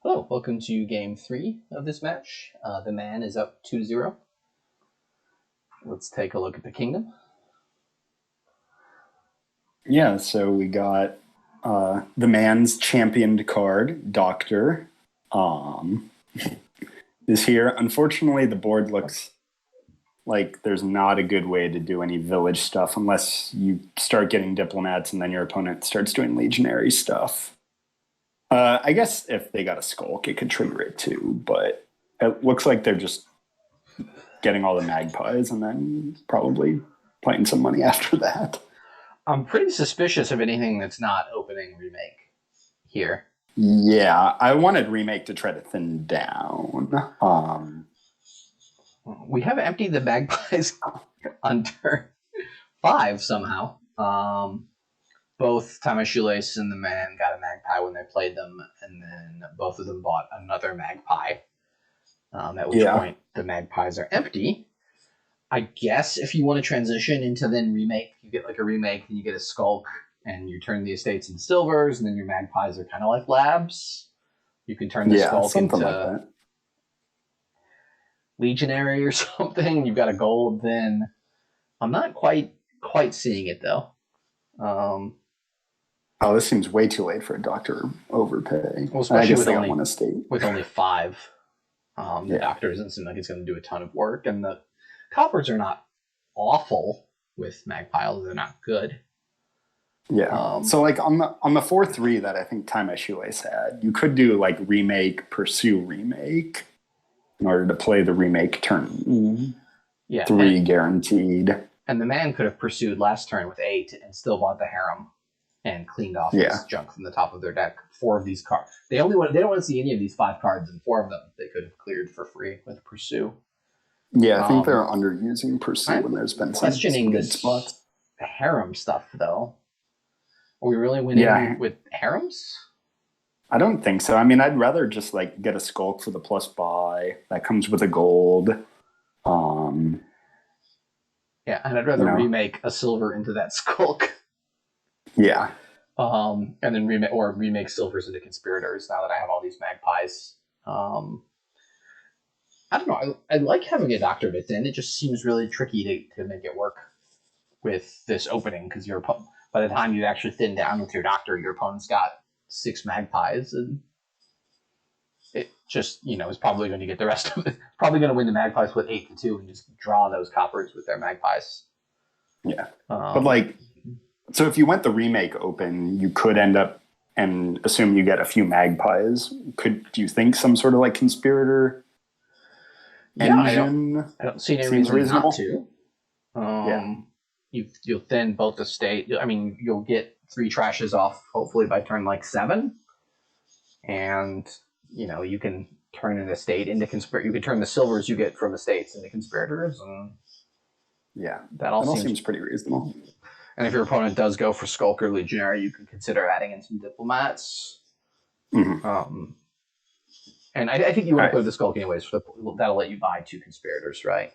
Hello, welcome to game 3 of this match. The man is up 2-0. Let's take a look at the kingdom. Yeah, so we got the man's championed card, Doctor, is here. Unfortunately, the board looks like there's not a good way to do any village stuff unless you start getting diplomats and then your opponent starts doing legionary stuff. I guess if they got a Skulk, it could trigger it too, but it looks like they're just getting all the magpies and then probably playing some money after that. I'm pretty suspicious of anything that's not opening Remake here. Yeah, I wanted Remake to try to thin down. We have emptied the magpies on turn 5 somehow. Both tiemyshoelace and the man got a magpie when they played them, and then both of them bought another magpie. At which point the magpies are empty. I guess if you want to transition into then Remake, you get like a Remake, and you get a Skulk, and you turn the estates into silvers, and then your magpies are kind of like labs. You can turn the Skulk into like Legionary or something. You've got a gold. Then I'm not quite seeing it though. Oh, this seems way too late for a Doctor overpay. Well, especially with only one estate. With only 5. The Doctor doesn't seem like it's going to do a ton of work, and the coppers are not awful with Magpie. They're not good. Yeah. So like on the 4-3 that I think tiemyshoelace had, you could do like Remake, pursue Remake in order to play the Remake turn 3 guaranteed. And the man could have pursued last turn with 8 and still bought the Harem and cleaned off this junk from the top of their deck. 4 of these cards. They don't want to see any of these 5 cards, and 4 of them they could have cleared for free with pursue. Yeah, I think they're underusing pursue when there's been questioning some good spots. Harem stuff though. Are we really winning with Harems? I don't think so. I mean, I'd rather just like get a Skulk for the plus buy that comes with a gold. Yeah, and I'd rather remake a silver into that Skulk. Yeah. And then remake silvers into conspirators now that I have all these magpies. I don't know. I like having a Doctor bit in. It just seems really tricky to make it work with this opening, because by the time you actually thin down with your Doctor, your opponent's got 6 magpies, and it just, is probably going to get the rest of it. Probably going to win the magpies with 8-2 and just draw those coppers with their magpies. Yeah. But like, so if you went the Remake open, you could end up, and assume you get a few magpies. Do you think some sort of like conspirator engine? I don't see any reason not to. You'll thin both the state. I mean, you'll get 3 trashes off hopefully by turn like 7, and you can turn an estate into conspirator. You can turn the silvers you get from estates into conspirators, and that all seems pretty reasonable. And if your opponent does go for Skulk or Legionary, you can consider adding in some diplomats. Mm-hmm. And I think you want to play the Skulk anyways. That'll let you buy 2 conspirators, right?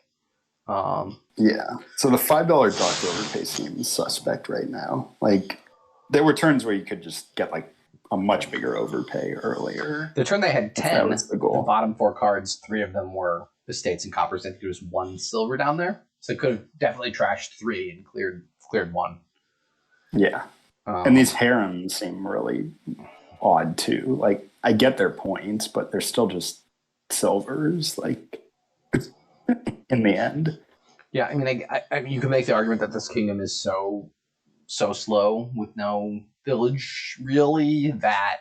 Yeah. So the $5 Doctor overpay seems suspect right now. Like, there were turns where you could just get like a much bigger overpay earlier. The turn they had 10, the bottom 4 cards, 3 of them were estates and coppers. I think there was 1 silver down there, so it could have definitely trashed 3 and cleared 1. Yeah. And these Harems seem really odd too. Like, I get their points, but they're still just silvers, like, in the end. Yeah, I mean, you can make the argument that this kingdom is so slow with no village, really, that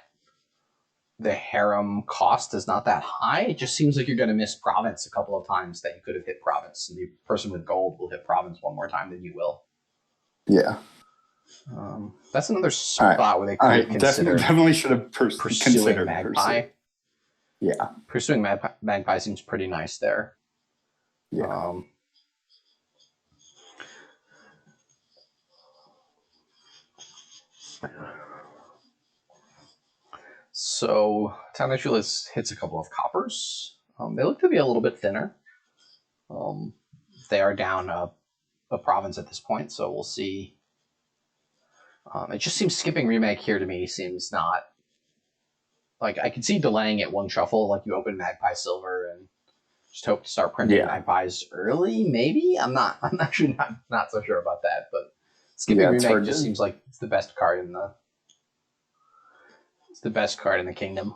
the Harem cost is not that high. It just seems like you're going to miss province a couple of times that you could have hit province, and the person with gold will hit province one more time than you will. Yeah. That's another spot where they could consider definitely should have pursuing Magpie. Yeah. Pursuing Magpie seems pretty nice there. Yeah. So tiemyshoelace hits a couple of coppers. They look to be a little bit thinner. They are down a province at this point, so we'll see. It just seems skipping Remake here to me seems not Like, I could see delaying it one shuffle, like you open Magpie Silver and just hope to start printing Magpies early, maybe? I'm actually not so sure about that, but skipping Remake just seems like it's the best card in the kingdom.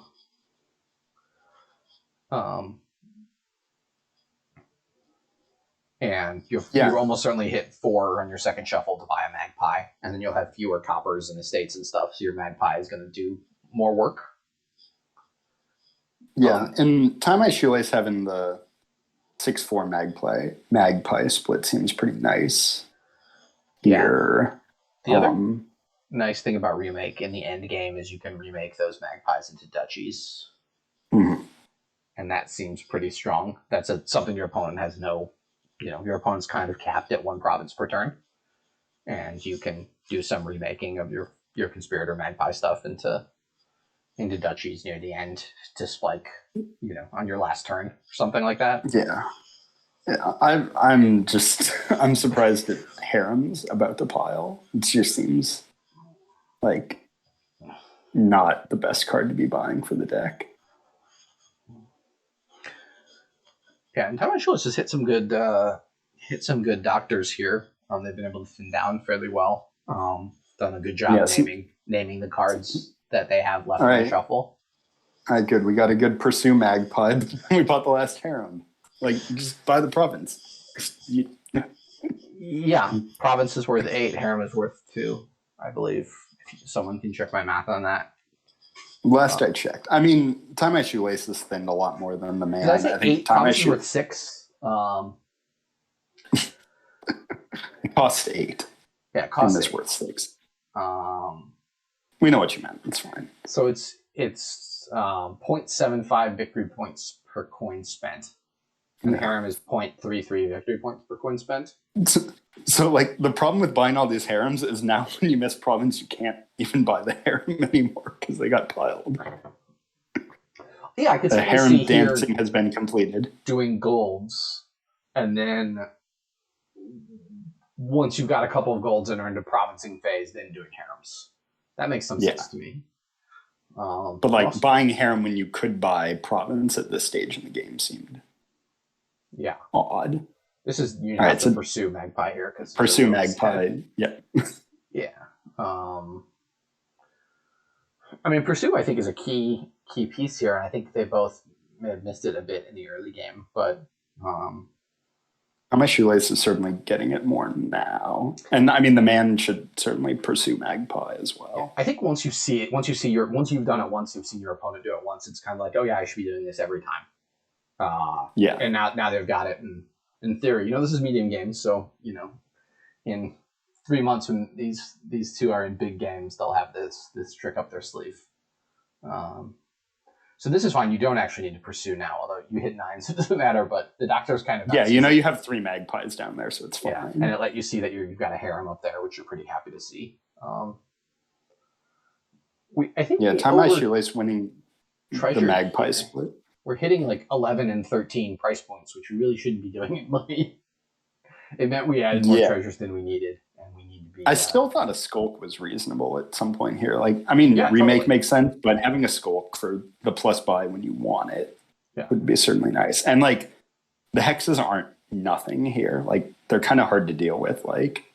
And you almost certainly hit 4 on your second shuffle to buy a Magpie, and then you'll have fewer coppers and estates and stuff, so your Magpie is going to do more work. Yeah, and Tie My Shoelace having the 6/4 Magpie split seems pretty nice here. The other nice thing about Remake in the end game is you can remake those Magpies into duchies. Mm-hmm. And that seems pretty strong. That's something your opponent has no... your opponent's kind of capped at 1 province per turn. And you can do some remaking of your Conspirator Magpie stuff into duchies near the end to spike, on your last turn, or something like that. Yeah. I'm surprised that Harem's about to pile. It just seems like not the best card to be buying for the deck. Yeah, and Tiemyshoelace has just hit some good doctors here. They've been able to thin down fairly well. Done a good job naming the cards that they have left in the shuffle. All right, good. We got a good Pursue Magpie. We bought the last Harem. Like, just buy the province. Yeah, province is worth 8. Harem is worth 2, I believe. If someone can check my math on that. Last I checked. I mean, Tie My Shoelace is thinned a lot more than the man. Did I say 8? Province is worth 6. It costs 8. Yeah, it costs 8. And it's worth 6. We know what you meant. It's fine. So it's 0.75 victory points per coin spent. And the Harem is 0.33 victory points per coin spent. So, like, the problem with buying all these Harems is now when you miss province, you can't even buy the Harem anymore because they got piled. Yeah, I could the Harem dancing has been completed. Doing golds, and then once you've got a couple of golds and are into provincing phase, then doing Harems. That makes some sense to me. But like buying Harem when you could buy province at this stage in the game seemed odd. This is have to pursue Magpie here because pursue Magpie. Yeah. Yeah. I mean, pursue I think is a key piece here, and I think they both may have missed it a bit in the early game, but. My Shoelace is certainly getting it more now, and I mean the man should certainly pursue Magpie as well. Yeah. I think once you've done it once, you've seen your opponent do it once. It's kind of like, oh yeah, I should be doing this every time. And now they've got it, and in theory, this is medium games, so in 3 months when these two are in big games, they'll have this trick up their sleeve. So this is fine. You don't actually need to pursue now, although you hit 9, so it doesn't matter. But the doctor's kind of you have 3 Magpies down there, so it's fine. Yeah, and it let you see that you've got a Harem up there, which you're pretty happy to see. I think Tie My Shoelace winning the Magpie split. We're hitting like 11 and 13 price points, which we really shouldn't be doing in money. It meant we added more treasures than we needed, and we need to be. I still thought a Skulk was reasonable at some point here. Like, I mean, Remake makes sense, but having a Skulk for the plus buy when you want it would be certainly nice. And like, the hexes aren't nothing here. Like, they're kind of hard to deal with. Like,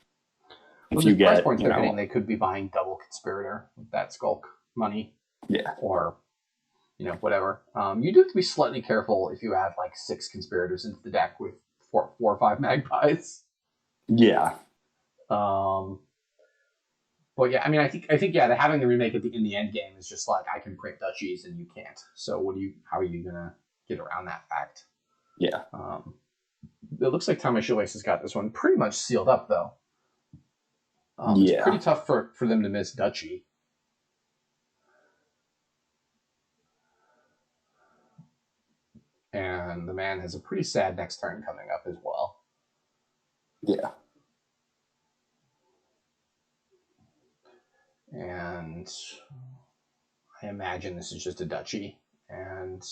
if you get price points they're hitting, they could be buying double Conspirator with that Skulk money. Yeah. Or whatever. You do have to be slightly careful if you have like 6 Conspirators into the deck with 4 or 5 Magpies. Yeah. But yeah, I mean, I think having the remake in the end game is just like, I can print duchies and you can't. So how are you gonna get around that fact? Yeah. It looks like Tie My Shoelace has got this one pretty much sealed up though. It's pretty tough for them to miss duchy. And the man has a pretty sad next turn coming up as well. Yeah. And I imagine this is just a duchy. And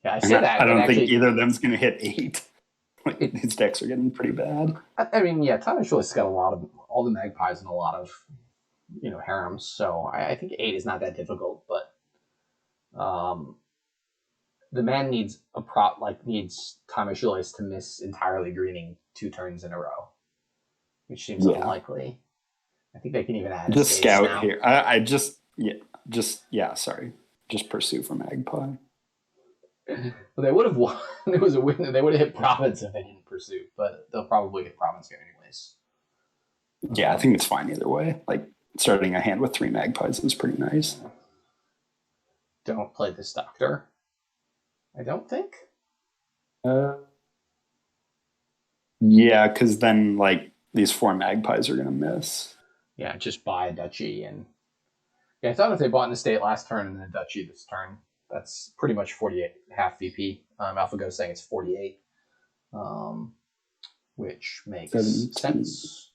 I say that. I don't think either of them's going to hit 8. These decks are getting pretty bad. I mean, Tiemyshoelace has got all the Magpies and a lot of, Harems. So I think 8 is not that difficult, but The man needs needs Tiemyshoelace to miss entirely greening 2 turns in a row, which seems unlikely. I think they can even add just a scout now. here. Sorry, just pursue for Magpie. Well, they would have won. It was a win. They would have hit Province if they didn't pursue, but they'll probably hit Province here anyways. Yeah, I think it's fine either way. Like starting a hand with 3 Magpies is pretty nice. Don't play this Doctor. I don't think. Yeah, because then like these 4 Magpies are gonna miss. Yeah, just buy a Duchy and I thought if they bought an estate last turn and then a Duchy this turn, that's pretty much 48 half VP. AlphaGo saying it's 48, which makes 17. sense.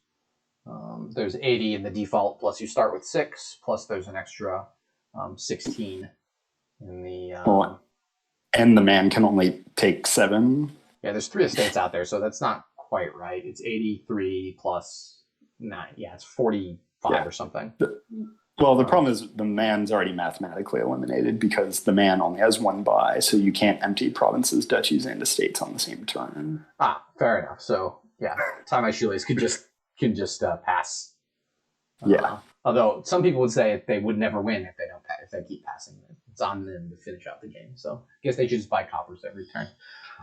There's 80 in the default, plus you start with 6, plus there's an extra 16 in the. And the man can only take 7. Yeah, there's 3 estates out there, so that's not quite right. It's 83 plus 9. Yeah, it's 45 or something. Well, the problem is the man's already mathematically eliminated because the man only has 1 buy, so you can't empty provinces, duchies, and estates on the same turn. Fair enough. So yeah, Tiemyshoelace can just pass. Yeah. Although some people would say they would never win if they keep passing. It's on them to finish out the game. So I guess they should just buy coppers every turn.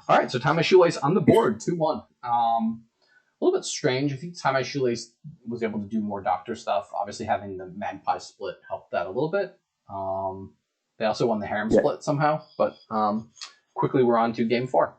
All right, so Tiemyshoelace on the board, 2-1. A little bit strange. I think Tiemyshoelace was able to do more Doctor stuff. Obviously, having the Magpie split helped that a little bit. They also won the Harem split somehow. But quickly, we're on to game 4.